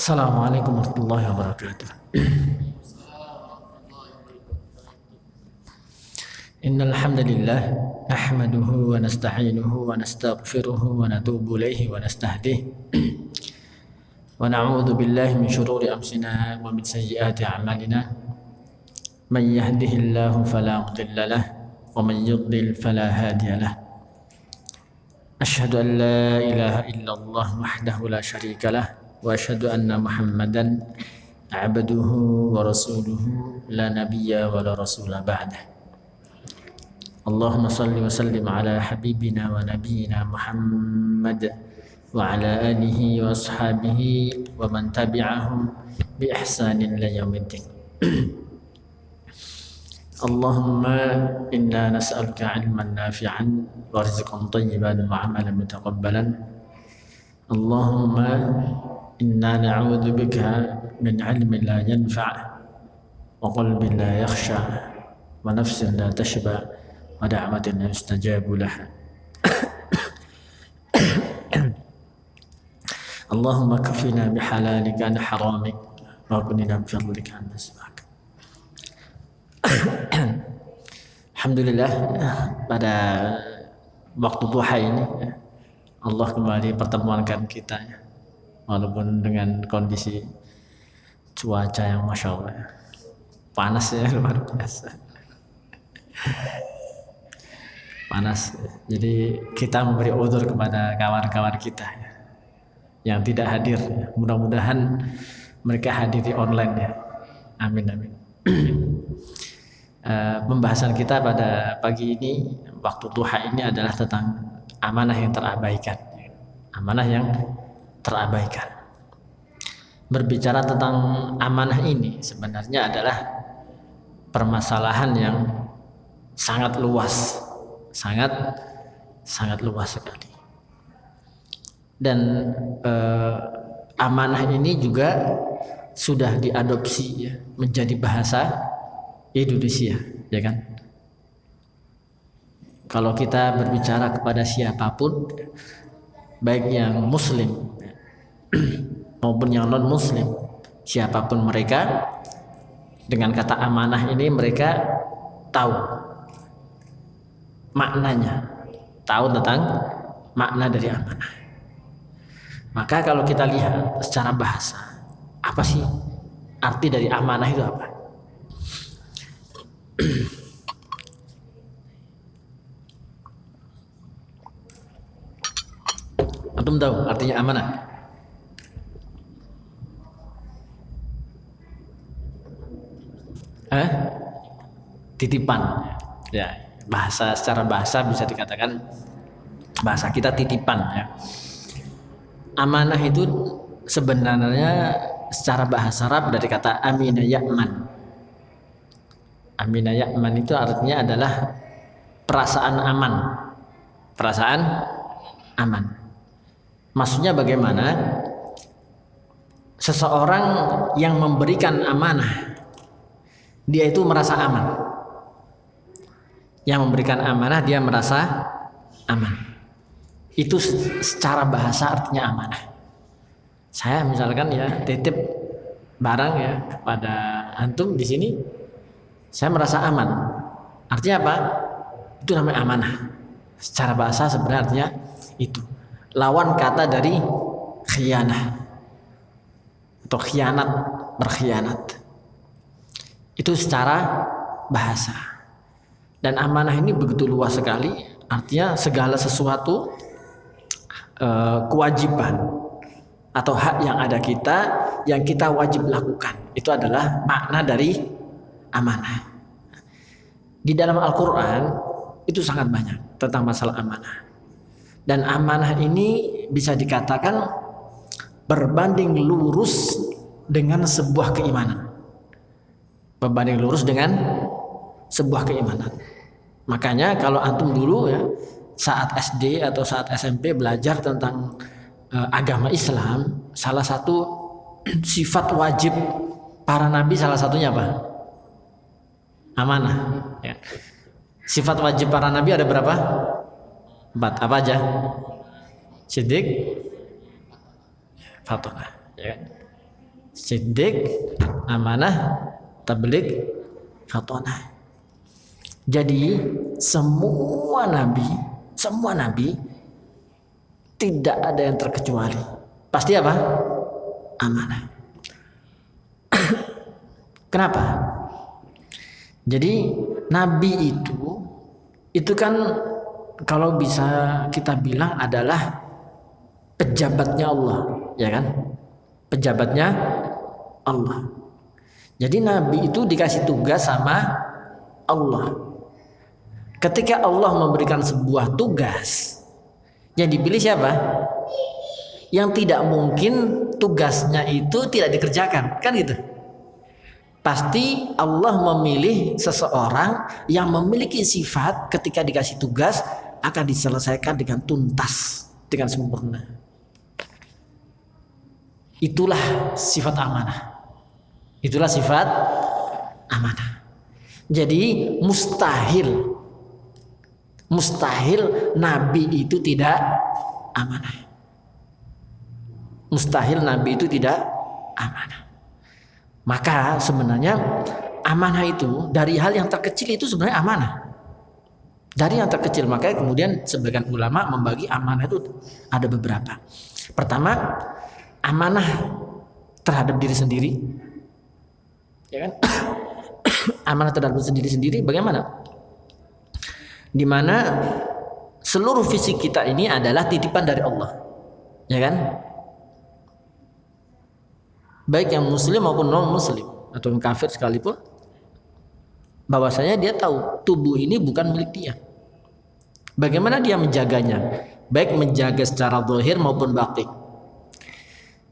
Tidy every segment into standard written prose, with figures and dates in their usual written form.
Assalamualaikum warahmatullahi wabarakatuh. Innal hamdalillah nahmaduhu wa nasta'inuhu wa nastaghfiruhu wa natubu ilaihi wa nastahdihi wa na'udzu billahi min shururi anfusina wa min sayyiati a'malina. Man yahdihillahu fala mudilla lahu wa man yudlil fala hadiya lahu. Asyhadu an la ilaha illallah wahdahu la syarika lahu wa asyhadu anna Muhammadan abduhu wa rasuluhu la nabiyya wa la rasula ba'dah. Allahumma salli wa sallim ala habibina wa nabiyyina Muhammad wa ala alihi wa ashabihi wa man tabi'ahum bi ihsanin ila yaumiddin. Allahumma inna nas'aluka 'ilman nafi'an wa rizqan thayyiban wa 'amalan mutaqabbalan. Allahumma inna na'udzu bika min 'ilmin la yanfa' wa qalbin la yakhsha wa nafsin la tashba' wa da'watin la yustajabu laha. Allahumma kafina bihalalika an haramik wa qina bi fadlika an nasbak. Alhamdulillah, pada waktu duha ini Allah kembali pertemuankan kita, walaupun dengan kondisi cuaca yang masya Allah panas ya, luar biasa panas. Jadi kita memberi udzur kepada kawan-kawan kita yang tidak hadir. Mudah-mudahan mereka hadir di online ya. Amin amin. Pembahasan kita pada pagi ini, waktu duha ini adalah tentang amanah yang terabaikan. Amanah yang terabaikan. Berbicara tentang amanah ini sebenarnya adalah permasalahan yang sangat luas, sangat luas sekali. Dan amanah ini juga sudah diadopsi ya, menjadi bahasa Indonesia, ya kan? Kalau kita berbicara kepada siapapun, baik yang muslim maupun yang non muslim, siapapun mereka, dengan kata amanah ini mereka tahu maknanya, tahu tentang makna dari amanah. Maka kalau kita lihat secara bahasa, apa sih arti dari amanah itu apa? Antum tahu artinya amanah? Titipan. Ya, secara bahasa bisa dikatakan bahasa kita titipan ya. Amanah itu sebenarnya secara bahasa Arab dari kata amina ya'man. Amina ya'man itu artinya adalah perasaan aman. Perasaan aman. Maksudnya bagaimana? Seseorang yang memberikan amanah, dia itu merasa aman. Yang memberikan amanah dia merasa aman. Itu secara bahasa artinya amanah. Saya misalkan ya titip barang ya kepada antum di sini, saya merasa aman. Artinya apa? Itu namanya amanah. Secara bahasa sebenarnya itu lawan kata dari khianah atau khianat, berkhianat. Itu secara bahasa. Dan amanah ini begitu luas sekali, artinya segala sesuatu kewajiban atau hak yang ada kita, yang kita wajib lakukan, itu adalah makna dari amanah. Di dalam Al-Quran itu sangat banyak tentang masalah amanah. Dan amanah ini bisa dikatakan berbanding lurus dengan sebuah keimanan. Berbanding lurus dengan sebuah keimanan. Makanya kalau antum dulu ya, saat SD atau saat SMP belajar tentang agama Islam, salah satu sifat wajib para nabi salah satunya apa? Amanah. Ya. Sifat wajib para nabi ada berapa? 4. Apa aja? Siddiq, fatonah. Ya kan? siddiq, amanah, tabligh, fatonah. Jadi semua nabi tidak ada yang terkecuali. Pasti apa? Amanah. Kenapa? Jadi nabi itu kan kalau bisa kita bilang adalah pejabatnya Allah, ya kan? Pejabatnya Allah. Jadi nabi itu dikasih tugas sama Allah. Ketika Allah memberikan sebuah tugas, yang dipilih siapa? Yang tidak mungkin tugasnya itu tidak dikerjakan, kan gitu. Pasti Allah memilih seseorang yang memiliki sifat ketika dikasih tugas akan diselesaikan dengan tuntas, dengan sempurna. Itulah sifat amanah. Itulah sifat amanah. Jadi mustahil nabi itu tidak amanah. Mustahil nabi itu tidak amanah. Maka sebenarnya amanah itu dari hal yang terkecil itu sebenarnya amanah. Dari yang terkecil, makanya kemudian sebagian ulama membagi amanah itu ada beberapa. Pertama, amanah terhadap diri sendiri. Ya kan? Amanah terhadap diri sendiri bagaimana? Di mana seluruh fisik kita ini adalah titipan dari Allah. Ya kan? Baik yang muslim maupun non muslim atau yang kafir sekalipun, bahwasanya dia tahu tubuh ini bukan milik dia. Bagaimana dia menjaganya? Baik menjaga secara zahir maupun batin.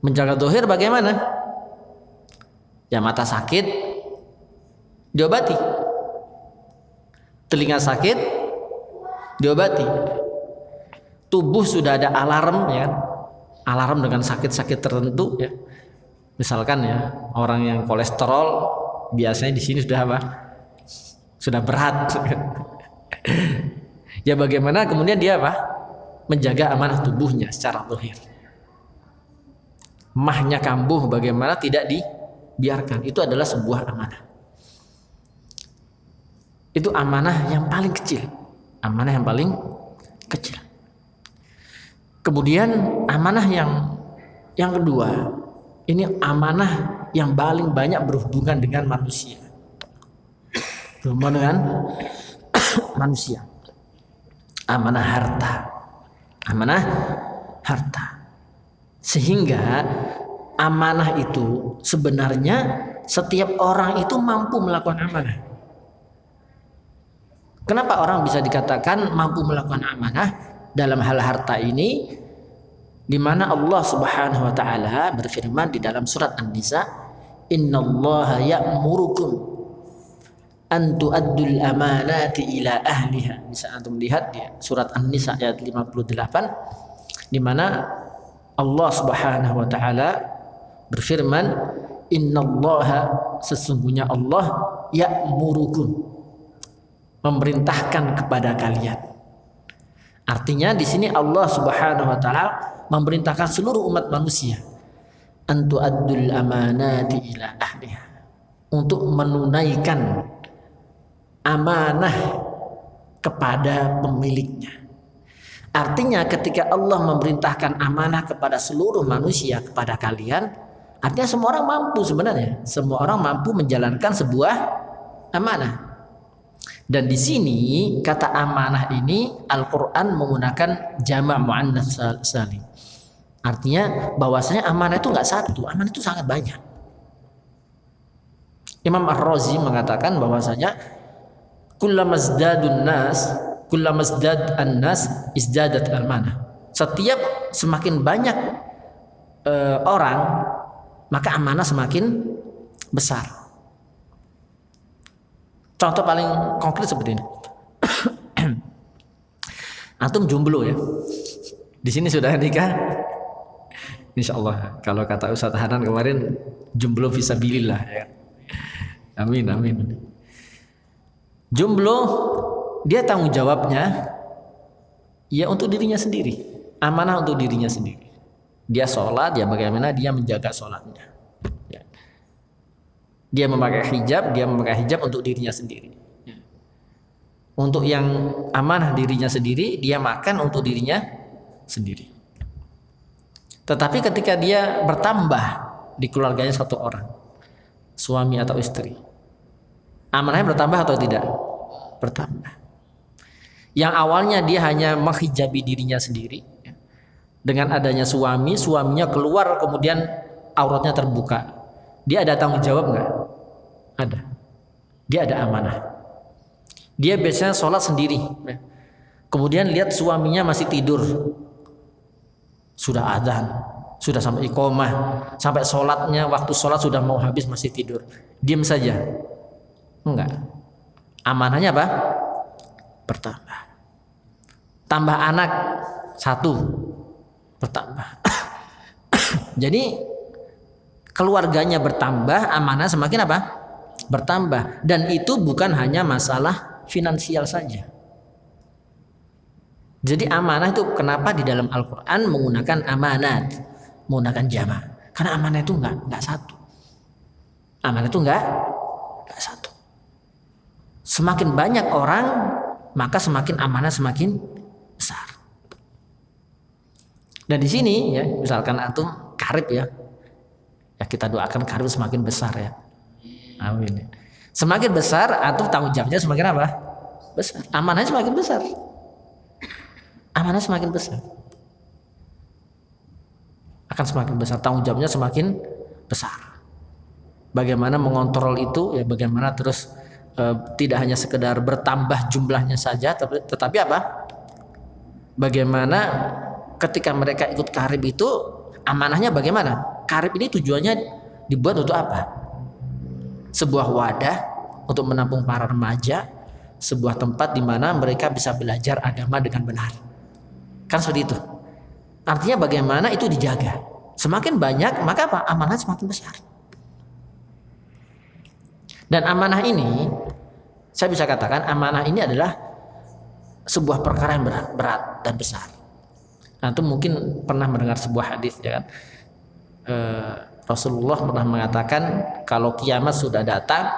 Menjaga zahir bagaimana? Ya mata sakit diobati, telinga sakit diobati, tubuh sudah ada alarm, ya, alarm dengan sakit-sakit tertentu, ya. Misalkan ya orang yang kolesterol biasanya di sini sudah apa? Sudah berat. Ya bagaimana kemudian dia apa? Menjaga amanah tubuhnya secara zahir. Mahnya kambuh bagaimana tidak dibiarkan. Itu adalah sebuah amanah. Itu amanah yang paling kecil. Amanah yang paling kecil. Kemudian amanah yang kedua, ini amanah yang paling banyak berhubungan dengan manusia. Berhubungan dengan manusia. Amanah harta. Amanah harta. Sehingga amanah itu sebenarnya setiap orang itu mampu melakukan amanah. Kenapa orang bisa dikatakan mampu melakukan amanah dalam hal harta ini? Di mana Allah Subhanahu wa taala berfirman di dalam surat An-Nisa, "Innallaha ya'murukum an tu'addul amanati ila ahliha." Bisa antum lihat di surat An-Nisa ayat 58, di mana Allah Subhanahu wa taala berfirman, "Innallaha," sesungguhnya Allah, "ya'murukum," memerintahkan kepada kalian. Artinya di sini Allah Subhanahu wa taala memerintahkan seluruh umat manusia antu addul amanati ila ahliha, untuk menunaikan amanah kepada pemiliknya. Artinya ketika Allah memerintahkan amanah kepada seluruh manusia, kepada kalian, artinya semua orang mampu sebenarnya. Semua orang mampu menjalankan sebuah amanah. Dan di sini kata amanah ini Al-Quran menggunakan jama' muannats salim. Artinya bahwasanya amanah itu nggak satu, amanah itu sangat banyak. Imam Ar-Razi mengatakan bahwasanya kullamazdadun nas, kullamazdad an-nas izdadat amanah. Setiap semakin banyak orang, maka amanah semakin besar. Contoh paling konkret seperti ini. Antum jomblo ya. Di sini sudah nikah. Insya Allah kalau kata Ustaz Hanan kemarin, jomblo fisabilillah ya. Amin amin. Jomblo dia tanggung jawabnya ya untuk dirinya sendiri, amanah untuk dirinya sendiri. Dia sholat ya bagaimana dia menjaga sholatnya. Ya. Dia memakai hijab untuk dirinya sendiri. Untuk yang amanah dirinya sendiri, dia makan untuk dirinya sendiri. Tetapi ketika dia bertambah di keluarganya satu orang, suami atau istri, amanahnya bertambah atau tidak? Bertambah. Yang awalnya dia hanya menghijabi dirinya sendiri, dengan adanya suaminya keluar kemudian auratnya terbuka, dia ada tanggung jawab nggak? Ada. Dia ada amanah. Dia biasanya sholat sendiri, kemudian lihat suaminya masih tidur, sudah adzan, sudah sampai iqomah, sampai sholatnya, waktu sholat sudah mau habis masih tidur, diam saja? Enggak. Amanahnya apa? Bertambah. Tambah anak satu, bertambah. Jadi keluarganya bertambah, amanah semakin apa? Bertambah. Dan itu bukan hanya masalah finansial saja. Jadi amanah itu kenapa di dalam Al-Quran menggunakan amanat, menggunakan jamak? Karena amanah itu enggak satu. Amanah itu enggak satu. Semakin banyak orang, maka semakin amanah semakin besar. Dan di sini ya, misalkan antum karib ya kita doakan karib semakin besar ya. Amin. Semakin besar antum tanggung jawabnya semakin apa? Besar. Amanahnya semakin besar. Amanah semakin besar. Akan semakin besar, tanggung jawabnya semakin besar. Bagaimana mengontrol itu ya, bagaimana terus tidak hanya sekedar bertambah jumlahnya saja, tetapi apa? Bagaimana ketika mereka ikut karib itu amanahnya bagaimana? Karib ini tujuannya dibuat untuk apa? Sebuah wadah untuk menampung para remaja, sebuah tempat di mana mereka bisa belajar agama dengan benar. Kan seperti itu. Artinya bagaimana itu dijaga. Semakin banyak maka apa? Amanah semakin besar. Dan amanah ini, saya bisa katakan amanah ini adalah sebuah perkara yang berat dan besar. Nah, itu mungkin pernah mendengar sebuah hadis ya kan. Rasulullah pernah mengatakan kalau kiamat sudah datang,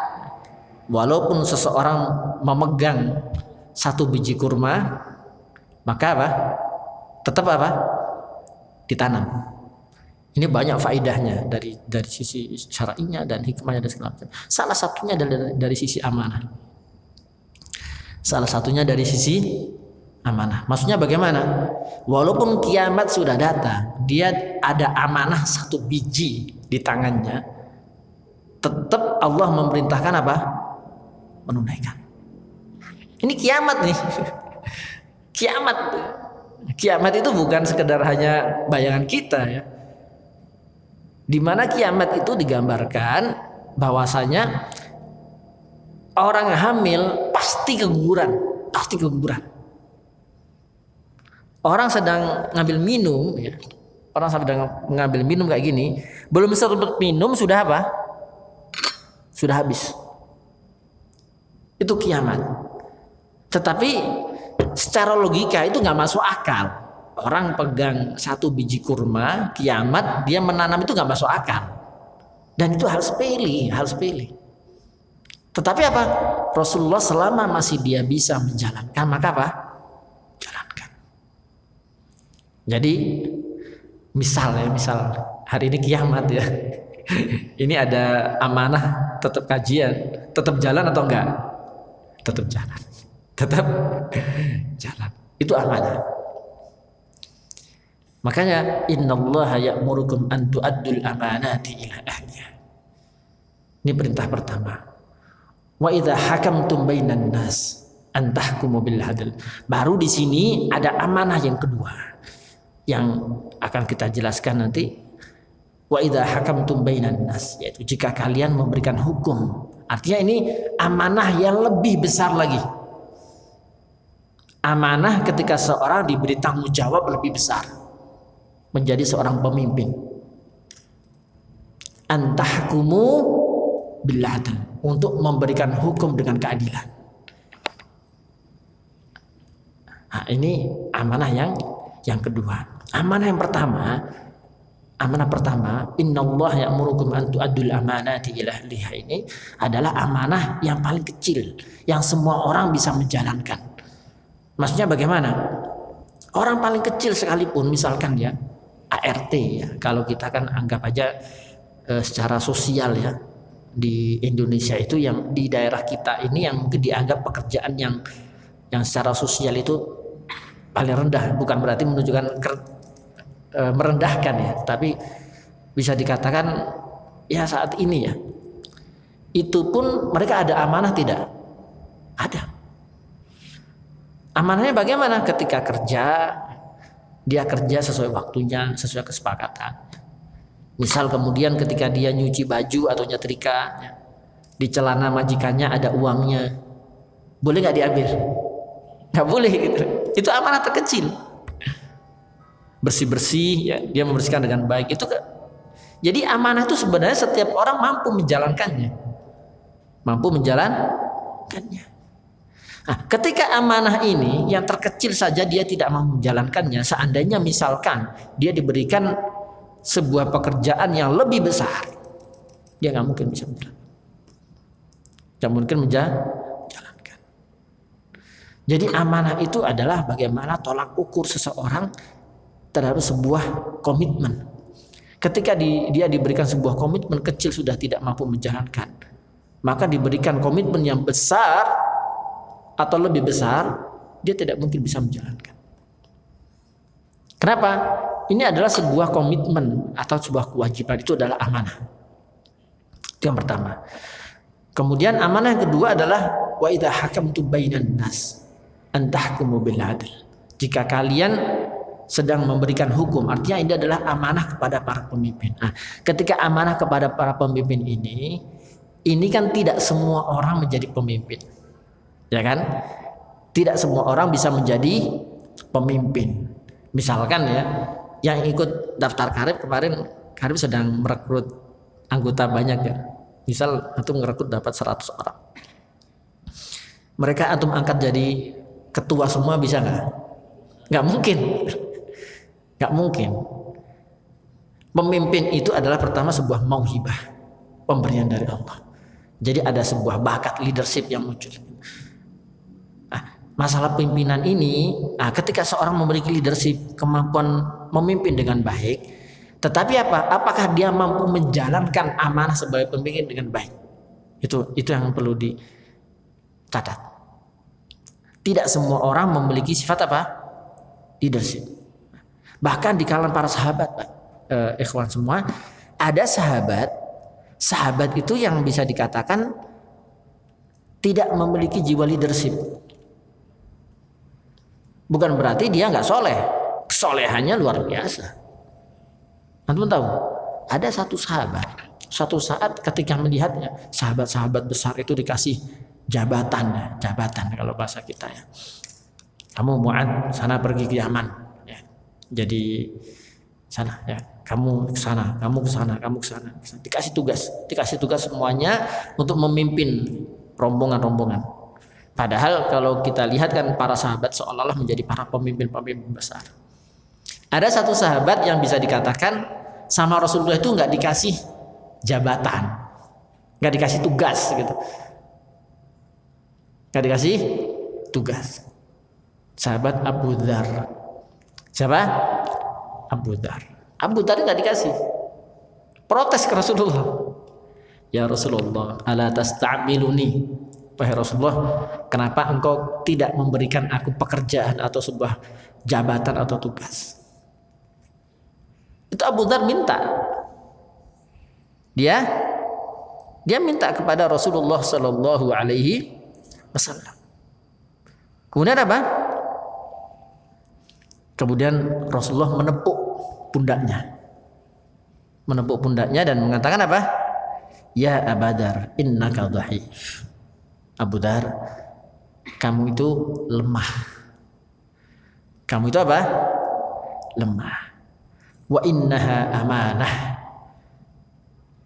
walaupun seseorang memegang satu biji kurma, maka apa? Tetap apa? Ditanam. Ini banyak faedahnya dari sisi syar'inya dan hikmahnya dan segala macam. Salah satunya dari sisi amanah. Salah satunya dari sisi amanah. Maksudnya bagaimana? Walaupun kiamat sudah datang, dia ada amanah satu biji di tangannya, tetap Allah memerintahkan apa? Menunaikan. Ini kiamat nih. Kiamat. Kiamat itu bukan sekedar hanya bayangan kita ya. Di mana kiamat itu digambarkan bahwasanya orang hamil pasti keguguran, pasti keguguran. Orang sedang ngambil minum ya. Orang sedang ngambil minum kayak gini, belum sempat minum sudah apa? Sudah habis. Itu kiamat. Tetapi secara logika itu nggak masuk akal. Orang pegang satu biji kurma, kiamat dia menanam itu nggak masuk akal. Dan itu hal sepele. Tetapi apa? Rasulullah selama masih dia bisa menjalankan, maka apa? Jalankan. Jadi misal hari ini kiamat ya. Ini ada amanah, tetap kajian, tetap jalan atau enggak? Tetap jalan. Tetap jalan. Itu amanah. Makanya innallaha ya'murukum an tu'addul amanati ila ahliha. Ini perintah pertama. Wa idza hakamtum bainan nas an tahkumu bil adl. Baru di sini ada amanah yang kedua yang akan kita jelaskan nanti. Wa idza hakamtum bainan nas, yaitu jika kalian memberikan hukum. Artinya ini amanah yang lebih besar lagi. Amanah ketika seorang diberi tanggung jawab lebih besar. Menjadi seorang pemimpin. Antahkumu bil adl, untuk memberikan hukum dengan keadilan. Nah, ini amanah yang kedua. Amanah yang pertama, Amanah pertama, innallaha ya'murukum an tu'addul amanati ila ahliha, ini adalah amanah yang paling kecil yang semua orang bisa menjalankan. Maksudnya bagaimana? Orang paling kecil sekalipun, misalkan ya ART ya, kalau kita kan anggap aja secara sosial ya, di Indonesia itu yang di daerah kita ini yang mungkin dianggap pekerjaan yang secara sosial itu paling rendah, bukan berarti menunjukkan merendahkan ya, tapi bisa dikatakan ya saat ini ya, itu pun mereka ada amanah tidak? Ada. Amanahnya bagaimana? Ketika kerja, dia kerja sesuai waktunya, sesuai kesepakatan. Misal kemudian ketika dia nyuci baju atau nyetrika, di celana majikannya ada uangnya, boleh nggak diambil? Nggak boleh gitu. Itu amanah terkecil. Bersih-bersih ya, dia membersihkan dengan baik itu kan. Jadi amanah itu sebenarnya setiap orang mampu menjalankannya. Nah, ketika amanah ini yang terkecil saja dia tidak mampu menjalankannya, seandainya misalkan dia diberikan sebuah pekerjaan yang lebih besar, dia nggak mungkin bisa menjalankan. Nggak mungkin menjalankan. Jadi amanah itu adalah bagaimana tolak ukur seseorang terhadap sebuah komitmen. Ketika dia diberikan sebuah komitmen kecil sudah tidak mampu menjalankan, maka diberikan komitmen yang besar atau lebih besar, dia tidak mungkin bisa menjalankan. Kenapa? Ini adalah sebuah komitmen atau sebuah kewajiban, itu adalah amanah. Itu yang pertama. Kemudian amanah yang kedua adalah wa idza hakamtum bainan nas an tahkumu bil adl. Jika kalian sedang memberikan hukum, artinya ini adalah amanah kepada para pemimpin. Nah, ketika amanah kepada para pemimpin ini kan tidak semua orang menjadi pemimpin, ya kan? Tidak semua orang bisa menjadi pemimpin. Misalkan ya, yang ikut daftar Karib kemarin, Karib sedang merekrut anggota banyak ya. Misal antum merekrut dapat 100 orang, mereka antum angkat jadi ketua semua, bisa nggak? Nggak mungkin. Gak mungkin. Pemimpin itu adalah pertama sebuah mauhibah, pemberian dari Allah. Jadi ada sebuah bakat leadership yang muncul. Nah, masalah pimpinan ini, ketika seorang memiliki leadership, kemampuan memimpin dengan baik, tetapi apakah dia mampu menjalankan amanah sebagai pemimpin dengan baik? Itu yang perlu dicatat. Tidak semua orang memiliki sifat leadership. Bahkan di kalangan para sahabat, ikhwan semua, ada sahabat itu yang bisa dikatakan tidak memiliki jiwa leadership. Bukan berarti dia nggak soleh, kesolehannya luar biasa. Antum tahu, ada satu sahabat, suatu saat ketika melihatnya sahabat-sahabat besar itu dikasih jabatan kalau bahasa kita ya. Kamu Mu'ad sana pergi ke Yaman. Jadi sana ya, kamu ke sana, kamu ke sana. Dikasih tugas semuanya untuk memimpin rombongan. Padahal kalau kita lihat kan para sahabat seolah-olah menjadi para pemimpin besar. Ada satu sahabat yang bisa dikatakan sama Rasulullah itu nggak dikasih jabatan, nggak dikasih tugas gitu, nggak dikasih tugas. Sahabat Abu Dzar. Siapa? Abu Dzar. Abu Dzar nggak dikasih. Protes ke Rasulullah. Ya Rasulullah, ala tasta'miluni. Wahai Rasulullah, kenapa engkau tidak memberikan aku pekerjaan atau sebuah jabatan atau tugas? Itu Abu Dzar minta. Dia minta kepada Rasulullah Sallallahu Alaihi Wasallam. Kemudian apa? Kemudian Rasulullah menepuk pundaknya dan mengatakan apa? Ya Abu Dzar, innaka dhaif. Abu Dzar, kamu itu lemah. Kamu itu apa? Lemah. Wa innaha amanah.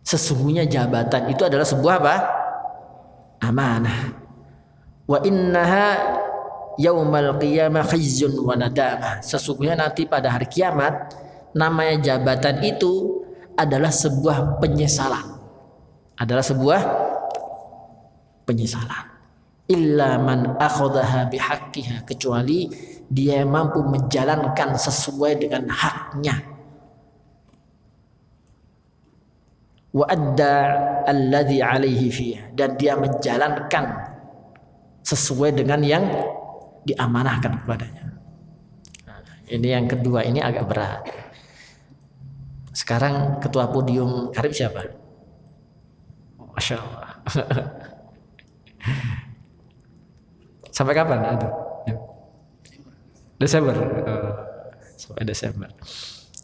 Sesungguhnya jabatan itu adalah sebuah apa? Amanah. Wa innaha yaumal qiyamah khizyun wa nadamah. Sesungguhnya nanti pada hari kiamat namanya jabatan itu adalah sebuah penyesalan. Adalah sebuah penyesalan. Illa man akhadhaha bihaqqiha, kecuali dia mampu menjalankan sesuai dengan haknya. Wa adda alladhi alaihi fiha, dan dia menjalankan sesuai dengan yang diamanahkan kepadanya. Nah, ini yang kedua, ini agak berat. Sekarang ketua podium Karib siapa? Masya Allah. Sampai kapan? Aduh. Desember. Sampai Desember.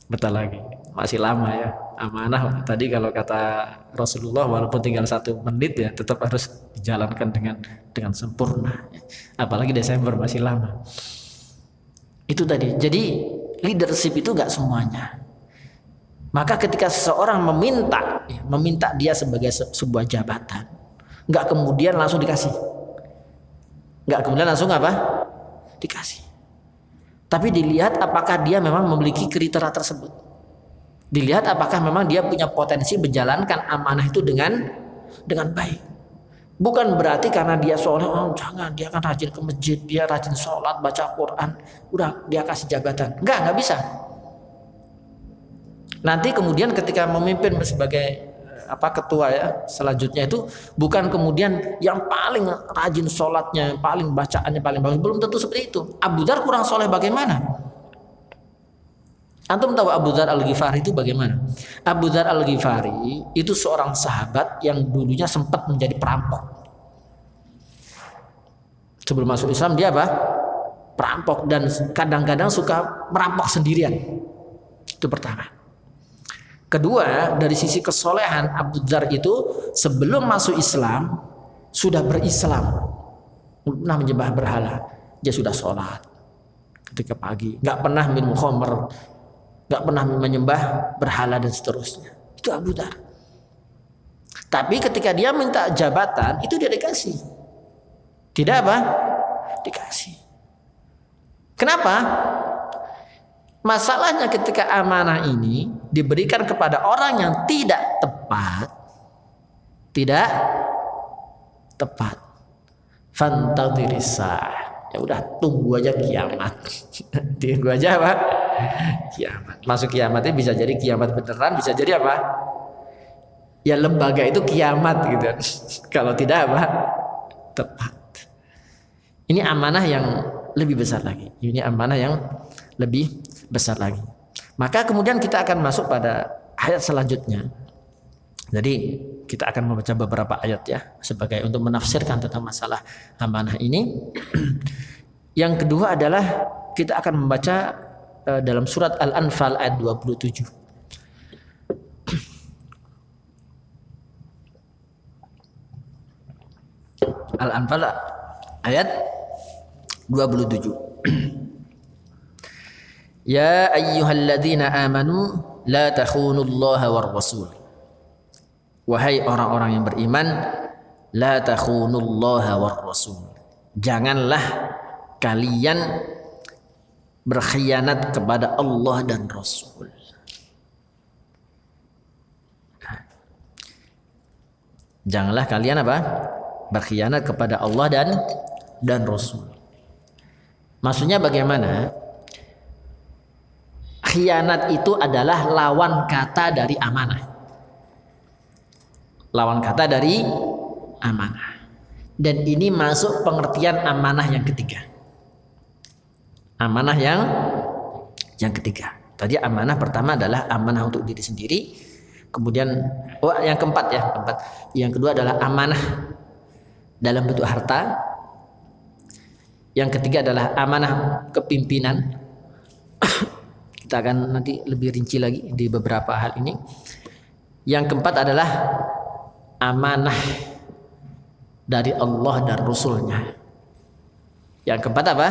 Bentar lagi. Masih lama ya. Amanah tadi kalau kata Rasulullah, walaupun tinggal 1 menit ya, tetap harus dijalankan dengan sempurna. Apalagi Desember, masih lama. Itu tadi. Jadi leadership itu gak semuanya. Maka ketika seseorang meminta dia sebagai sebuah jabatan, nggak kemudian langsung dikasih, nggak kemudian langsung apa? Dikasih. Tapi dilihat apakah dia memang memiliki kriteria tersebut. Dilihat apakah memang dia punya potensi menjalankan amanah itu dengan baik. Bukan berarti karena dia soleh, oh jangan, dia kan rajin ke masjid, dia rajin sholat, baca Quran, udah dia kasih jabatan. Nggak bisa. Nanti kemudian ketika memimpin sebagai ketua ya, selanjutnya itu bukan kemudian yang paling rajin sholatnya, paling bacaannya paling bagus, belum tentu seperti itu. Abu Dzar kurang soleh bagaimana? Antum tahu Abu Dzar Al-Ghifari itu bagaimana? Abu Dzar Al-Ghifari itu seorang sahabat yang dulunya sempat menjadi perampok. Sebelum masuk Islam dia apa? Perampok, dan kadang-kadang suka merampok sendirian. Itu pertama. Kedua, dari sisi kesolehan, Abu Dzar itu sebelum masuk Islam sudah berislam, pernah menyembah berhala. Dia sudah sholat ketika pagi, nggak pernah minum khamr, nggak pernah menyembah berhala dan seterusnya. Itu Abu Dzar. Tapi ketika dia minta jabatan, itu dia dikasih. Tidak apa? Dikasih. Kenapa? Masalahnya ketika amanah ini diberikan kepada orang yang tidak tepat. Fantadhirisa. Ya udah, tunggu aja kiamat. Tunggu aja apa? Kiamat. Masuk kiamatnya bisa jadi kiamat beneran, bisa jadi apa? Ya lembaga itu kiamat gitu. Kalau tidak apa? Tepat. Ini amanah yang lebih besar lagi. Ini amanah yang lebih besar lagi. Maka kemudian kita akan masuk pada ayat selanjutnya. Jadi kita akan membaca beberapa ayat ya, sebagai untuk menafsirkan tentang masalah amanah ini. Yang kedua adalah kita akan membaca dalam surat Al-Anfal ayat 27. Al-Anfal ayat 27. Ya ayyuhalladzina amanu la takhunullaha war rasul. Wahai orang-orang yang beriman, la takhunullaha war rasul. Janganlah kalian berkhianat kepada Allah dan Rasul. Janganlah kalian apa? Berkhianat kepada Allah dan Rasul. Maksudnya bagaimana? Khianat itu adalah lawan kata dari amanah. Lawan kata dari amanah. Dan ini masuk pengertian amanah yang ketiga. Amanah yang ketiga. Tadi amanah pertama adalah amanah untuk diri sendiri. Kemudian yang keempat ya, Yang kedua adalah amanah dalam bentuk harta. Yang ketiga adalah amanah kepimpinan. Kita akan nanti lebih rinci lagi di beberapa hal ini. Yang keempat adalah amanah dari Allah dan Rasulnya. Yang keempat apa?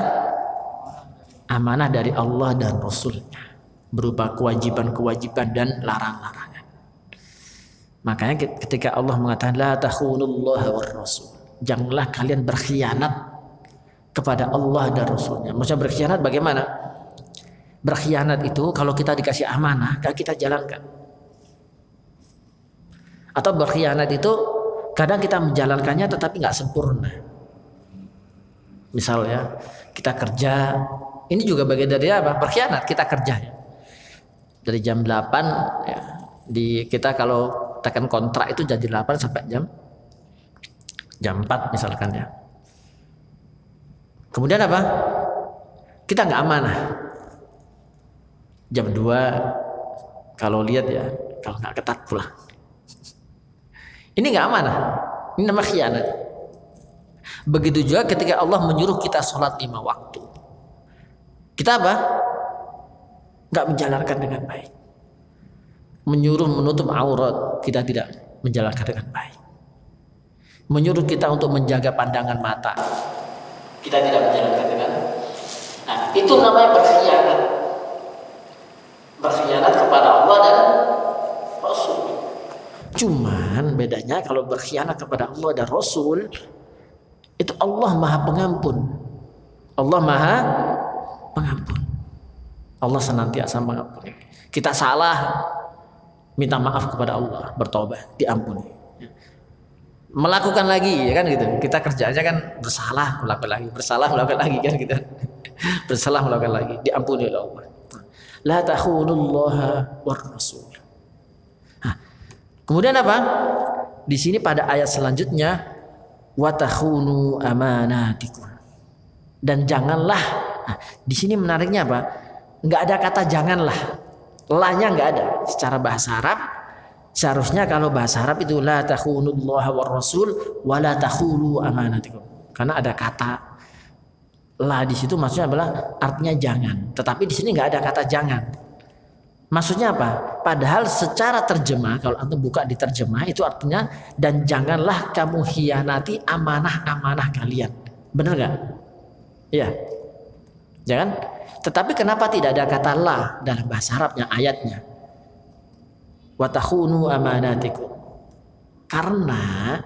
Amanah dari Allah dan Rasulnya, berupa kewajiban-kewajiban dan larang-larangan. Makanya ketika Allah mengatakan la takhunullaha war rasul, janganlah kalian berkhianat kepada Allah dan Rasulnya. Maksudnya berkhianat bagaimana? Berkhianat itu kalau kita dikasih amanah, gak kita jalankan. Atau berkhianat itu kadang kita menjalankannya tetapi gak sempurna. Misalnya kita kerja, ini juga bagian dari apa? Berkhianat, kita kerja ya. Dari jam 8 ya, kita kalau tekan kontrak itu jadi 8 sampai jam 4 misalkan ya. Kemudian apa? Kita nggak amanah. Jam 2 kalau lihat ya, kalau nggak ketat pulang. Ini nggak amanah. Ini namanya khianat. Begitu juga ketika Allah menyuruh kita sholat 5 waktu. Kita apa? Nggak menjalankan dengan baik. Menyuruh menutup aurat, kita tidak menjalankan dengan baik. Menyuruh kita untuk menjaga pandangan mata, kita tidak menjalankan dengan. Nah, itu namanya berkhianat. Berkhianat kepada Allah dan Rasul. Cuman bedanya kalau berkhianat kepada Allah dan Rasul, itu Allah Maha Pengampun. Allah Maha Pengampun. Allah senantiasa mengampuni. Kita salah, minta maaf kepada Allah, bertobat, diampuni. Melakukan lagi, ya kan gitu. Kita kerjanya kan bersalah, melakukan lagi, bersalah, melakukan lagi kan gitu. Bersalah, melakukan lagi, diampuni oleh Allah. La takhunullaha war rasul. Kemudian apa? Di sini pada ayat selanjutnya, wa takhunu amanatikum. Dan janganlah. Nah, di sini menariknya apa? Nggak ada kata janganlah, lahnya nggak ada. Secara bahasa Arab seharusnya kalau bahasa Arab itu la takhunullaha war rasul wa la takhulu amanatikum. Karena ada kata la di situ, maksudnya adalah artinya jangan. Tetapi di sini nggak ada kata jangan. Maksudnya apa? Padahal secara terjemah kalau antum buka di terjemah itu artinya dan janganlah kamu hianati amanah-amanah kalian. Benar nggak? Iya. Jangan. Tetapi kenapa tidak ada kata la dalam bahasa Arabnya ayatnya? Wa takhunu amanatikum. Karena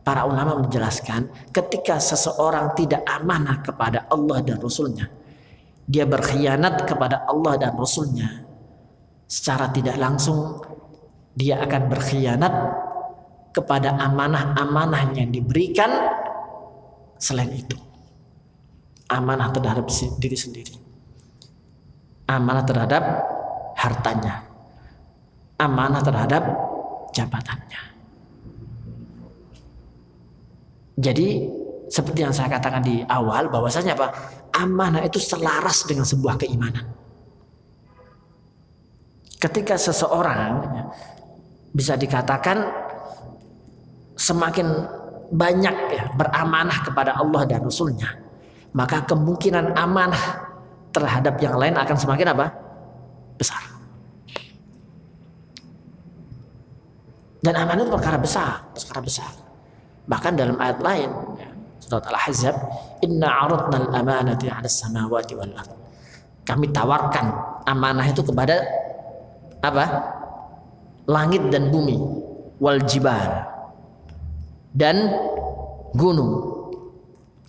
para ulama menjelaskan ketika seseorang tidak amanah kepada Allah dan Rasulnya, dia berkhianat kepada Allah dan Rasulnya, secara tidak langsung dia akan berkhianat kepada amanah-amanah yang diberikan selain itu. Amanah terhadap diri sendiri, amanah terhadap hartanya, amanah terhadap jabatannya. Jadi seperti yang saya katakan di awal bahwasanya apa? Amanah itu selaras dengan sebuah keimanan. Ketika seseorang bisa dikatakan semakin banyak ya beramanah kepada Allah dan Rasulnya, maka kemungkinan amanah terhadap yang lain akan semakin apa? Besar. Dan amanah itu perkara besar. Bahkan dalam ayat lain, surat Al-Ahzab, Inna aradna al-amanati 'ala as-samawati wal ardh. Kami tawarkan amanah itu kepada apa? Langit dan bumi, wal jibal, dan gunung.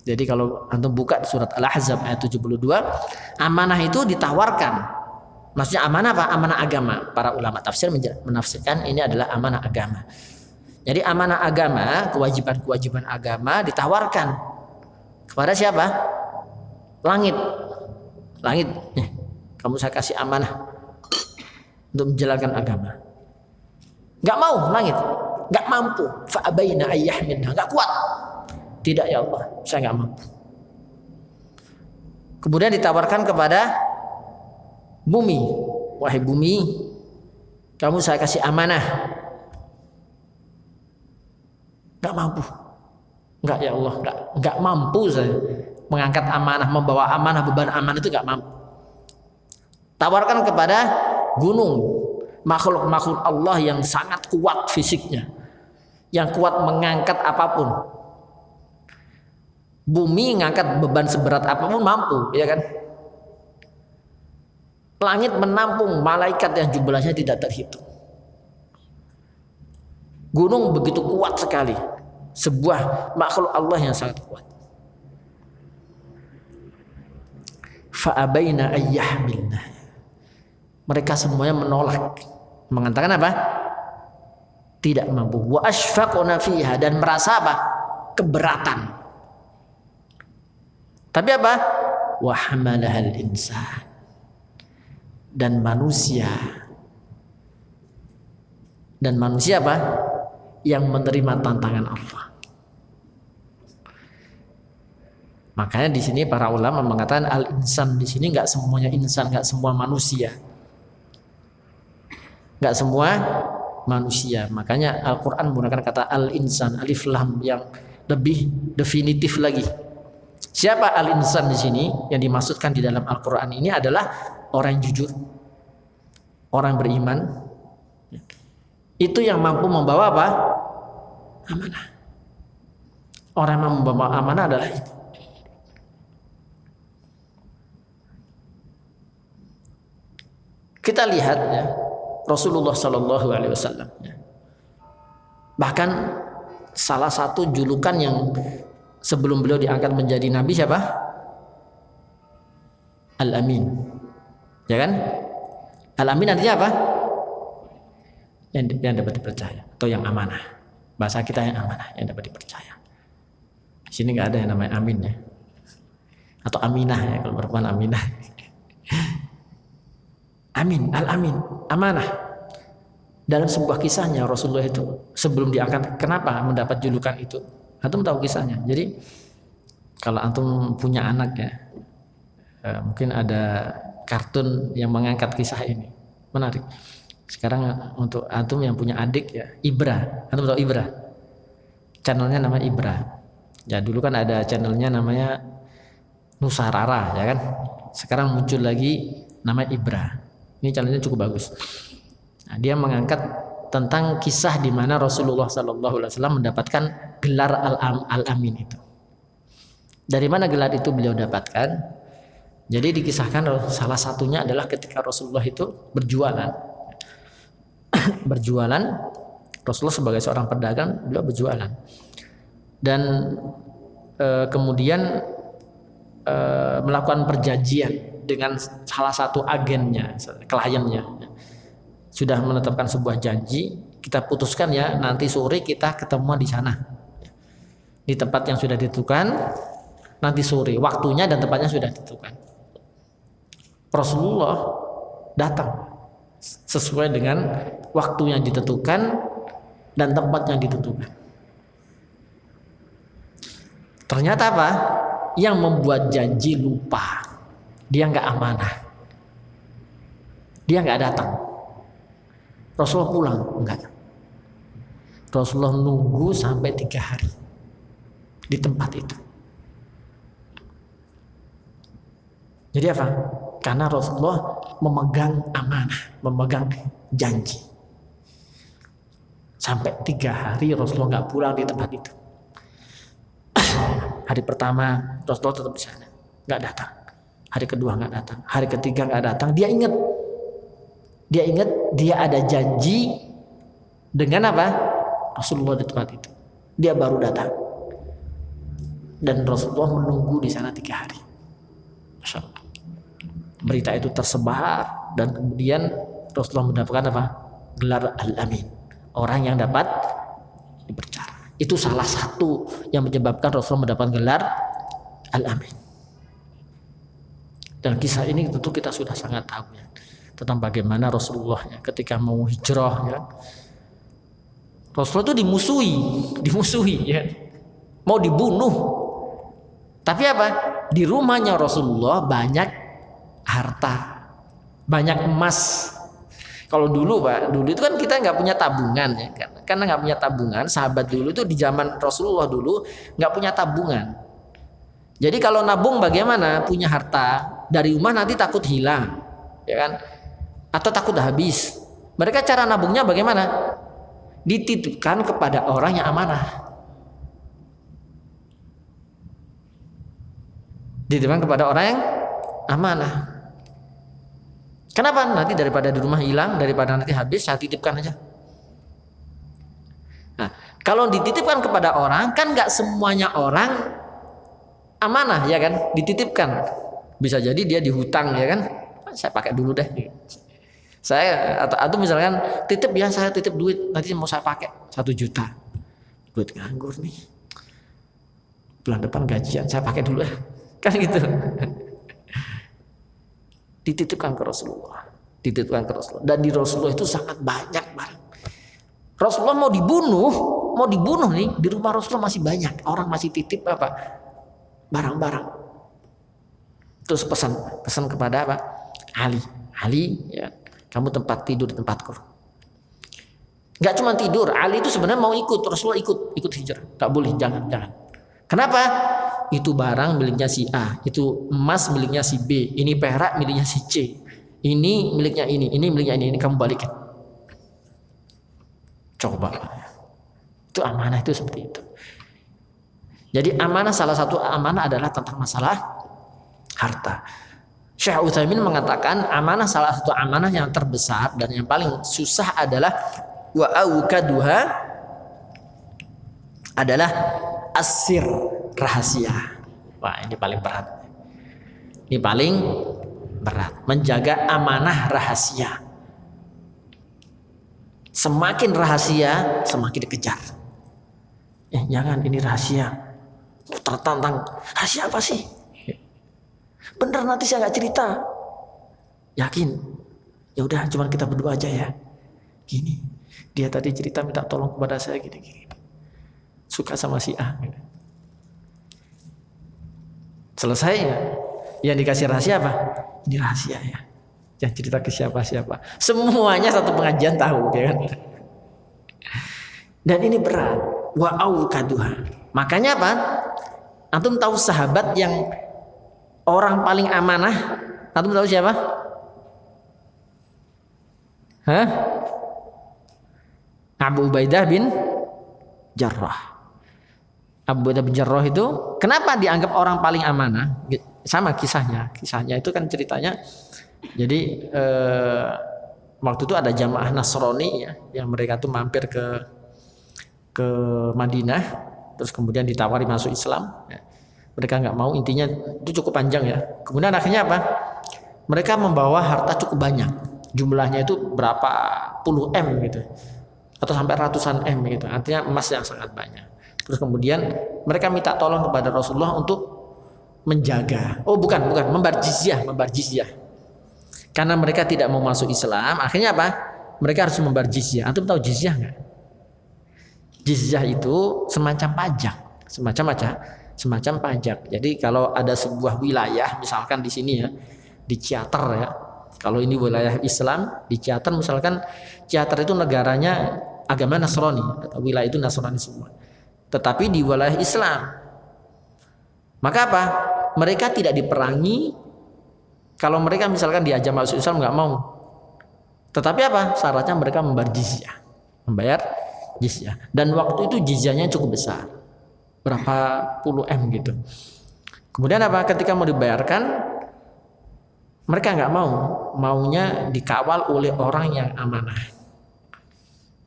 Jadi kalau antum buka surat Al-Ahzab ayat 72, amanah itu ditawarkan. Maksudnya amanah apa? Amanah agama. Para ulama tafsir menafsirkan ini adalah amanah agama. Jadi amanah agama, kewajiban-kewajiban agama ditawarkan kepada siapa? Langit. Langit, kamu saya kasih amanah untuk menjalankan agama. Gak mau langit, gak mampu. Fa'abaina ayyahminha, gak kuat. Tidak ya Allah, saya gak mampu. Kemudian ditawarkan kepada bumi. Wahai bumi, kamu saya kasih amanah. Gak mampu. Gak ya Allah, gak mampu saya mengangkat amanah, membawa amanah, beban amanah itu gak mampu. Tawarkan kepada gunung, makhluk-makhluk Allah yang sangat kuat fisiknya, yang kuat mengangkat apapun. Bumi ngangkat beban seberat apapun mampu, ya kan? Langit menampung malaikat yang jumlahnya tidak terhitung. Gunung begitu kuat sekali, sebuah makhluk Allah yang sangat kuat. Fa'abaina ayyahmilna, Mereka semuanya menolak, mengatakan apa? Tidak mampu. Wa asfaquna fiha, dan merasa apa? Keberatan. Tapi apa? Wa hamalahal insan, dan manusia apa? Yang menerima tantangan Allah. Makanya di sini para ulama mengatakan al-insan di sini nggak semuanya insan, nggak semua manusia, nggak semua manusia. Makanya Al-Quran menggunakan kata al-insan, alif lam, yang lebih definitif lagi. Siapa al-insan di sini? Yang dimaksudkan di dalam Al-Quran ini adalah orang yang jujur, orang beriman. Itu yang mampu membawa apa? Amanah. Orang yang membawa amanah adalah itu. Kita lihat ya, Rasulullah Sallallahu Alaihi Wasallam ya. Bahkan salah satu julukan yang sebelum beliau diangkat menjadi nabi siapa? Al-Amin, ya kan? Al-Amin artinya apa? Yang dapat dipercaya atau yang amanah. Bahasa kita yang amanah, yang dapat dipercaya. Di sini nggak ada yang namanya Amin ya, atau Aminah ya, kalau perempuan Aminah. Amin, Al-Amin, amanah. Dalam sebuah kisahnya Rasulullah itu sebelum diangkat, kenapa mendapat julukan itu? Antum tahu kisahnya. Jadi kalau antum punya anak ya, mungkin ada kartun yang mengangkat kisah ini, menarik. Sekarang untuk antum yang punya adik ya, Ibra. Antum tahu Ibra? Channelnya namanya Ibra. Ya dulu kan ada channelnya namanya Nusarara ya kan. Sekarang muncul lagi namanya Ibra. Ini channelnya cukup bagus. Nah, dia mengangkat tentang kisah di mana Rasulullah SAW mendapatkan gelar Al-Amin itu. Dari mana gelar itu beliau dapatkan? Jadi dikisahkan salah satunya adalah ketika Rasulullah itu berjualan. Rasulullah sebagai seorang pedagang, beliau berjualan. Dan kemudian melakukan perjanjian dengan salah satu agennya, kliennya. Sudah menetapkan sebuah janji, kita putuskan ya nanti sore kita ketemuan di sana, di tempat yang sudah ditentukan. Nanti sore waktunya dan tempatnya sudah ditentukan. Rasulullah datang sesuai dengan waktu yang ditentukan dan tempat yang ditentukan. Ternyata apa? Yang membuat janji lupa, dia nggak amanah, dia nggak datang. Rasulullah pulang, enggak. Rasulullah nunggu sampai 3 hari di tempat itu. Jadi apa? Karena Rasulullah memegang amanah, memegang janji. Sampai 3 hari Rasulullah nggak pulang di tempat itu. Hari pertama Rasulullah tetap di sana, nggak datang. Hari kedua nggak datang. Hari ketiga nggak datang. Dia ingat dia ada janji dengan apa? Rasulullah di tempat itu. Dia baru datang. Dan Rasulullah menunggu di sana 3 hari. Masya Allah. Berita itu tersebar dan kemudian Rasulullah mendapatkan apa? Gelar Al-Amin. Orang yang dapat dipercaya. Itu salah satu yang menyebabkan Rasulullah mendapatkan gelar Al-Amin. Dan kisah ini tentu kita sudah sangat tahu ya, tentang bagaimana Rasulullah ya, ketika mau hijrah ya, Rasulullah itu dimusuhi ya, mau dibunuh. Tapi apa? Di rumahnya Rasulullah banyak harta, banyak emas. Kalau dulu Pak, dulu itu kan kita nggak punya tabungan ya, karena nggak punya tabungan. Sahabat dulu itu di zaman Rasulullah dulu nggak punya tabungan. Jadi kalau nabung bagaimana? Punya harta dari rumah nanti takut hilang, ya kan? Atau takut habis. Mereka cara nabungnya bagaimana? Dititipkan kepada orang yang amanah. Dititipkan kepada orang yang amanah. Kenapa? Nanti daripada di rumah hilang, daripada nanti habis, saya titipkan aja. Nah, kalau dititipkan kepada orang, kan nggak semuanya orang amanah, ya kan? Dititipkan. Bisa jadi dia dihutang, ya kan? Saya pakai dulu deh. Atau misalkan titip ya, saya titip duit nanti mau saya pakai 1 juta. Duit nganggur nih. Bulan depan gajian saya pakai dulu ya. Kan gitu. Dititipkan ke Rasulullah. Dan di Rasulullah itu sangat banyak barang. Rasulullah mau dibunuh nih, di rumah Rasulullah masih banyak. Orang masih titip apa? Barang-barang. Terus pesan kepada apa? Ali ya, kamu tempat tidur di tempatku. Gak cuma tidur, Ali itu sebenarnya mau ikut, Rasulullah ikut hijrah. Tak boleh, jangan. Kenapa? Itu barang miliknya si A, itu emas miliknya si B, ini perak miliknya si C, ini miliknya ini miliknya ini kamu balikin. Coba. Itu amanah itu seperti itu. Jadi amanah, salah satu amanah adalah tentang masalah harta. Syekh Utsaimin mengatakan amanah, salah satu amanah yang terbesar dan yang paling susah adalah wa aukaduha, adalah asir, rahasia. Wah, ini paling berat. Ini paling berat, menjaga amanah rahasia. Semakin rahasia, semakin dikejar. Jangan, ini rahasia. Tertantang, rahasia apa sih? Bener, nanti saya nggak cerita. Yakin? Ya udah, cuma kita berdua aja ya. Gini, dia tadi cerita minta tolong kepada saya gini. Suka sama si A. Selesai ya. Yang dikasih rahasia apa? Ini rahasia ya. Jangan cerita ke siapa-siapa. Semuanya satu pengajian tahu, ya kan? Dan ini berat. Wa aukaduha. Makanya apa? Antum tahu sahabat yang orang paling amanah? Antum tahu siapa? Abu Ubaidah bin Jarrah. Abu Ubaidah bin Jarrah itu kenapa dianggap orang paling amanah? Sama kisahnya. Kisahnya itu kan ceritanya. Jadi waktu itu ada jamaah Nasrani ya, yang mereka tuh mampir ke Madinah, terus kemudian ditawari masuk Islam. Ya. Mereka nggak mau, intinya itu cukup panjang ya. Kemudian akhirnya apa? Mereka membawa harta cukup banyak, jumlahnya itu berapa puluh M gitu, atau sampai ratusan M gitu. Artinya emas yang sangat banyak. Terus kemudian mereka minta tolong kepada Rasulullah untuk menjaga. Oh bukan, membayar jizyah. Karena mereka tidak mau masuk Islam, akhirnya apa? Mereka harus membayar jizyah. Antum tahu jizyah nggak? Jizyah itu semacam pajak, semacam pajak. Jadi kalau ada sebuah wilayah, misalkan di sini ya, di Ciater ya. Kalau ini wilayah Islam, di Ciater misalkan, Ciater itu negaranya agama Nasrani, atau wilayah itu Nasrani semua. Tetapi di wilayah Islam, maka apa? Mereka tidak diperangi. Kalau mereka misalkan diajak masuk Islam nggak mau. Tetapi apa? Syaratnya mereka membayar jizyah. Dan waktu itu jizyahnya cukup besar, berapa puluh M gitu. Kemudian apa? Ketika mau dibayarkan, mereka nggak mau, maunya dikawal oleh orang yang amanah.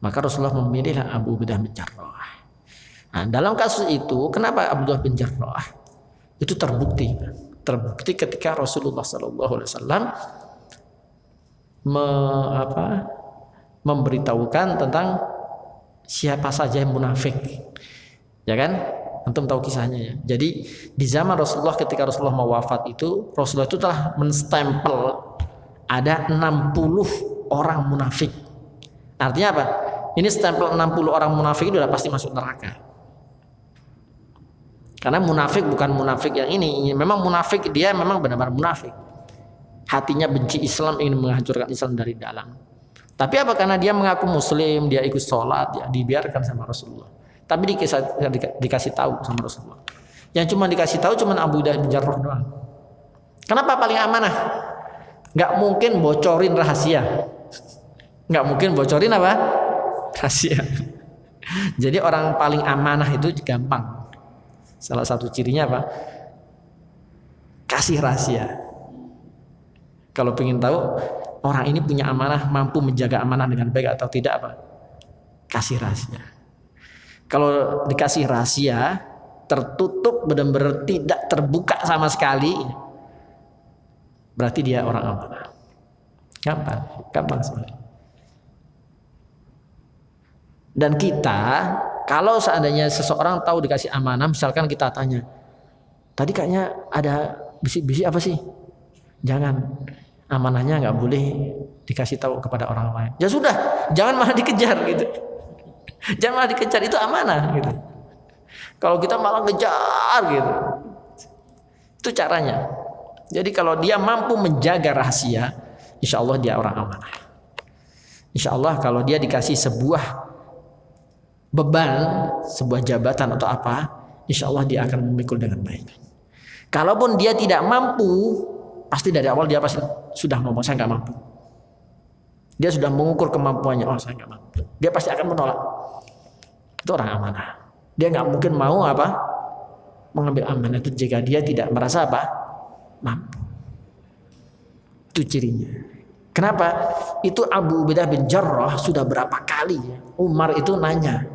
Maka Rasulullah memilih Abu Ubaidah bin Jarrah. Nah, dalam kasus itu, kenapa Abu Ubaidah bin Jarrah? Itu terbukti ketika Rasulullah SAW memberitahukan tentang siapa saja yang munafik, ya kan? Antum tahu kisahnya ya. Jadi di zaman Rasulullah, ketika Rasulullah mau wafat itu, Rasulullah itu telah menstempel ada 60 orang munafik. Artinya apa? Ini stempel 60 orang munafik itu sudah pasti masuk neraka. Karena munafik bukan munafik yang ini. Memang munafik, dia memang benar-benar munafik. Hatinya benci Islam, ingin menghancurkan Islam dari dalam. Tapi apa? Karena dia mengaku muslim, dia ikut sholat, ya dibiarkan sama Rasulullah. Tapi dikasih tahu sama Rasulullah. Yang cuma dikasih tahu cuma Abu Ubaidah bin Jarrah doang. Kenapa paling amanah? Nggak mungkin bocorin rahasia. Nggak mungkin bocorin apa? Rahasia. Jadi orang paling amanah itu gampang. Salah satu cirinya apa? Kasih rahasia. Kalau pengen tahu orang ini punya amanah, mampu menjaga amanah dengan baik atau tidak, apa? Kasih rahasia. Kalau dikasih rahasia, tertutup, benar-benar tidak terbuka sama sekali, berarti dia orang amanah. Gampang sebenarnya. Dan kita, kalau seandainya seseorang tahu dikasih amanah, misalkan kita tanya, tadi kayaknya ada bisik-bisik apa sih? Jangan, amanahnya nggak boleh dikasih tahu kepada orang lain. Ya sudah, jangan malah dikejar gitu. Jangan malah dikejar, itu amanah gitu. Kalau kita malah ngejar gitu, itu caranya. Jadi kalau dia mampu menjaga rahasia, insya Allah dia orang amanah. Insya Allah kalau dia dikasih sebuah beban, sebuah jabatan atau apa, insya Allah dia akan memikul dengan baik. Kalaupun dia tidak mampu, pasti dari awal dia pasti sudah ngomong saya nggak mampu. Dia sudah mengukur kemampuannya, oh saya nggak mampu. Dia pasti akan menolak. Itu orang amanah. Dia nggak mungkin mau apa mengambil amanah itu jika dia tidak merasa apa mampu. Itu cirinya. Kenapa? Itu Abu Ubaidah bin Jarrah sudah berapa kali Umar itu nanya,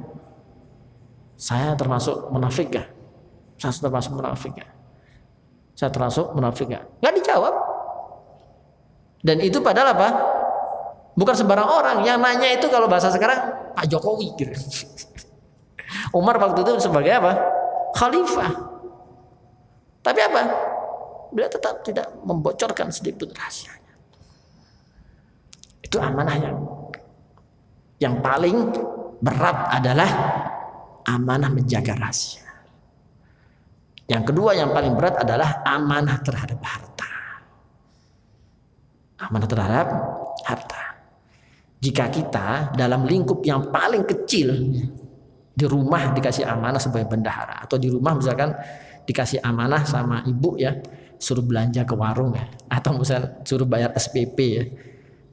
saya termasuk munafik gak? Saya termasuk munafik gak? Saya termasuk munafik gak? Gak dijawab. Dan itu padahal apa? Bukan sembarang orang yang nanya itu, kalau bahasa sekarang Pak Jokowi gitu. Umar waktu itu sebagai apa? Khalifah. Tapi apa? Beliau tetap tidak membocorkan sedikit rahasianya. Itu amanah yang paling berat adalah amanah menjaga rahasia. Yang kedua yang paling berat adalah amanah terhadap harta. Amanah terhadap harta. Jika kita dalam lingkup yang paling kecil, di rumah dikasih amanah sebagai bendahara, atau di rumah misalkan dikasih amanah sama ibu ya, suruh belanja ke warung ya, atau misalnya suruh bayar SPP ya,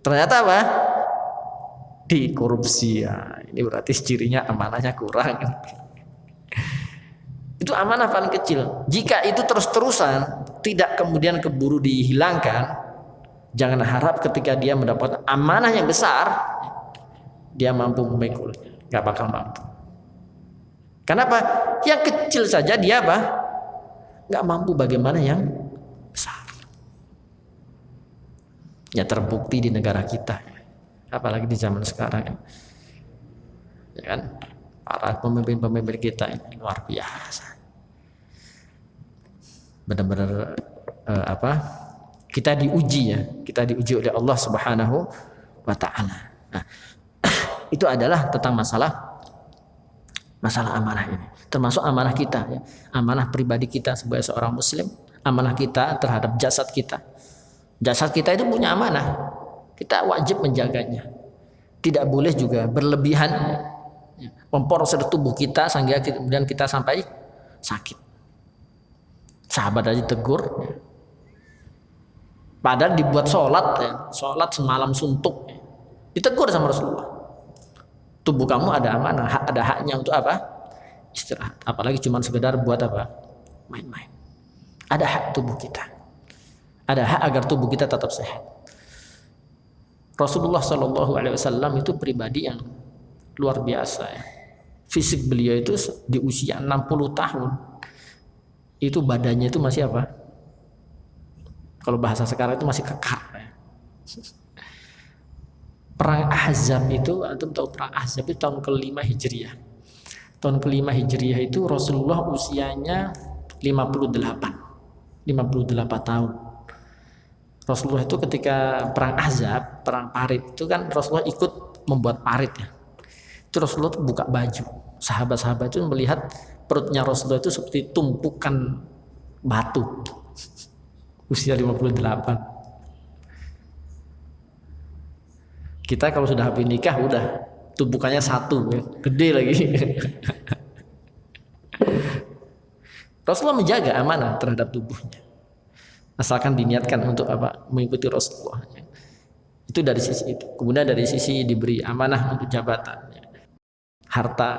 ternyata apa? Dikorupsi ya. Ini berarti cirinya amanahnya kurang. Itu amanah paling kecil. Jika itu terus-terusan tidak kemudian keburu dihilangkan, jangan harap ketika dia mendapat amanah yang besar dia mampu memikulnya. Gak bakal mampu. Kenapa? Yang kecil saja dia apa? Gak mampu, bagaimana yang besar. Ya terbukti di negara kita, apalagi di zaman sekarang ya kan, para pemimpin-pemimpin kita ini luar biasa, benar-benar kita diuji oleh Allah Subhanahu wa Ta'ala. Nah, itu adalah tentang masalah amanah ini, termasuk amanah kita ya, amanah pribadi kita sebagai seorang muslim, amanah kita terhadap jasad kita. Jasad kita itu punya amanah, kita wajib menjaganya. Tidak boleh juga berlebihan memporsir tubuh kita sehingga kemudian kita sampai sakit. Sahabat aja tegur, padahal dibuat sholat semalam suntuk, ditegur sama Rasulullah. Tubuh kamu ada amanah, ada haknya untuk apa? Istirahat. Apalagi cuma sekedar buat apa? Main-main. Ada hak tubuh kita. Ada hak agar tubuh kita tetap sehat. Rasulullah SAW itu pribadi yang luar biasa ya. Fisik beliau itu di usia 60 tahun itu badannya itu masih apa? Kalau bahasa sekarang itu masih kekar ya. Perang Ahzab itu, antum tahu perang Ahzab itu tahun ke-5 Hijriah. Tahun ke-5 Hijriah itu Rasulullah usianya 58 tahun. Rasulullah itu ketika perang Ahzab, perang parit itu kan Rasulullah ikut membuat parit ya. Itu Rasulullah itu buka baju. Sahabat-sahabat itu melihat perutnya Rasulullah itu seperti tumpukan batu. Usia 58. Kita kalau sudah habis nikah udah tumpukannya satu ya. Gede lagi. Rasulullah menjaga amanah terhadap tubuhnya. Asalkan diniatkan untuk apa? Mengikuti Rasulullah. Itu dari sisi itu. Kemudian dari sisi diberi amanah untuk jabatan, harta,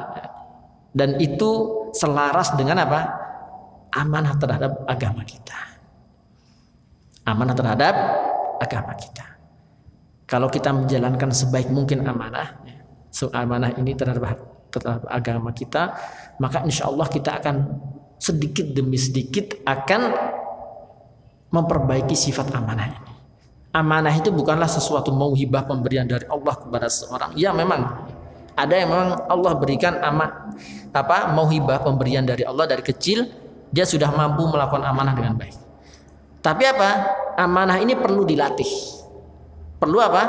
dan itu selaras dengan apa? Amanah terhadap agama kita. Amanah terhadap agama kita. Kalau kita menjalankan sebaik mungkin amanah ini terhadap agama kita, maka insya Allah kita akan sedikit demi sedikit akan memperbaiki sifat amanah ini. amanah itu bukanlah sesuatu mauhibah pemberian dari Allah kepada seseorang. Ya memang ada yang memang Allah berikan mauhibah pemberian dari Allah dari kecil dia sudah mampu melakukan amanah dengan baik. Tapi apa? Amanah ini perlu dilatih. Perlu apa?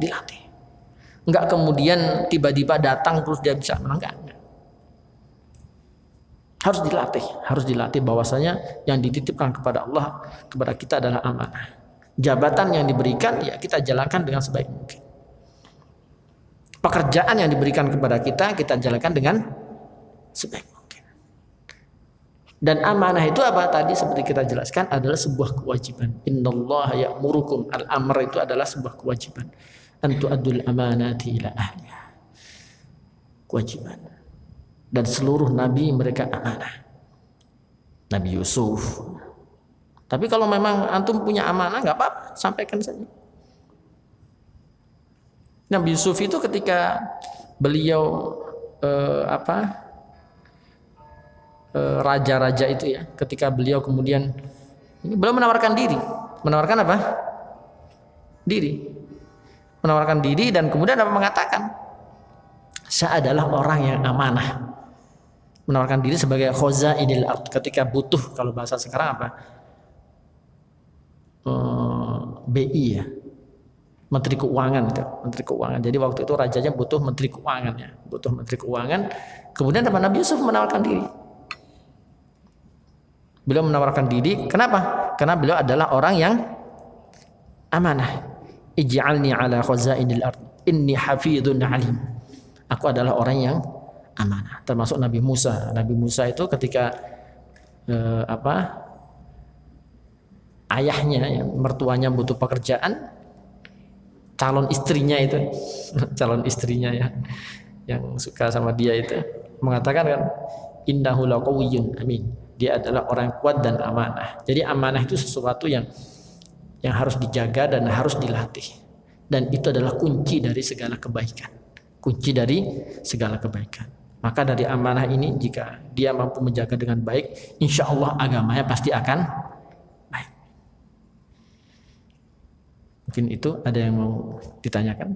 Dilatih. Enggak kemudian tiba-tiba datang terus dia bisa enggak. Harus dilatih bahwasanya yang dititipkan kepada Allah kepada kita adalah amanah. Jabatan yang diberikan ya kita jalankan dengan sebaik mungkin. Pekerjaan yang diberikan kepada kita jalankan dengan sebaik mungkin. Dan amanah itu apa? Tadi seperti kita jelaskan adalah sebuah kewajiban. Innallaha ya'murukum, al-amr itu adalah sebuah kewajiban. An tu'addul amanati ila ahliha. Kewajiban. Dan seluruh nabi mereka amanah. Nabi Yusuf. Tapi kalau memang antum punya amanah nggak apa-apa, sampaikan saja. Nabi Yusuf itu ketika beliau raja-raja itu ya, ketika beliau kemudian beliau menawarkan diri, menawarkan apa? Menawarkan diri dan kemudian apa mengatakan? Saya adalah orang yang amanah. Menawarkan diri sebagai khazainil ard ketika butuh, kalau bahasa sekarang apa? BI ya. Menteri Keuangan itu, Menteri Keuangan. Jadi waktu itu rajanya butuh Menteri Keuangan ya, butuh Menteri Keuangan. Kemudian Nabi Yusuf menawarkan diri. Beliau menawarkan diri, kenapa? Karena beliau adalah orang yang amanah. Ij'alni ala khazainil ard, inni hafidhun alim. Aku adalah orang yang amanah. Termasuk Nabi Musa. Nabi Musa itu ketika ayahnya, mertuanya butuh pekerjaan, calon istrinya ya, yang suka sama dia itu mengatakan kan, innahu laqawiyyun amin. Dia adalah orang kuat dan amanah. Jadi amanah itu sesuatu yang harus dijaga dan harus dilatih. Dan itu adalah kunci dari segala kebaikan. Maka dari amanah ini jika dia mampu menjaga dengan baik, insya Allah agamanya pasti akan baik. Mungkin itu ada yang mau ditanyakan?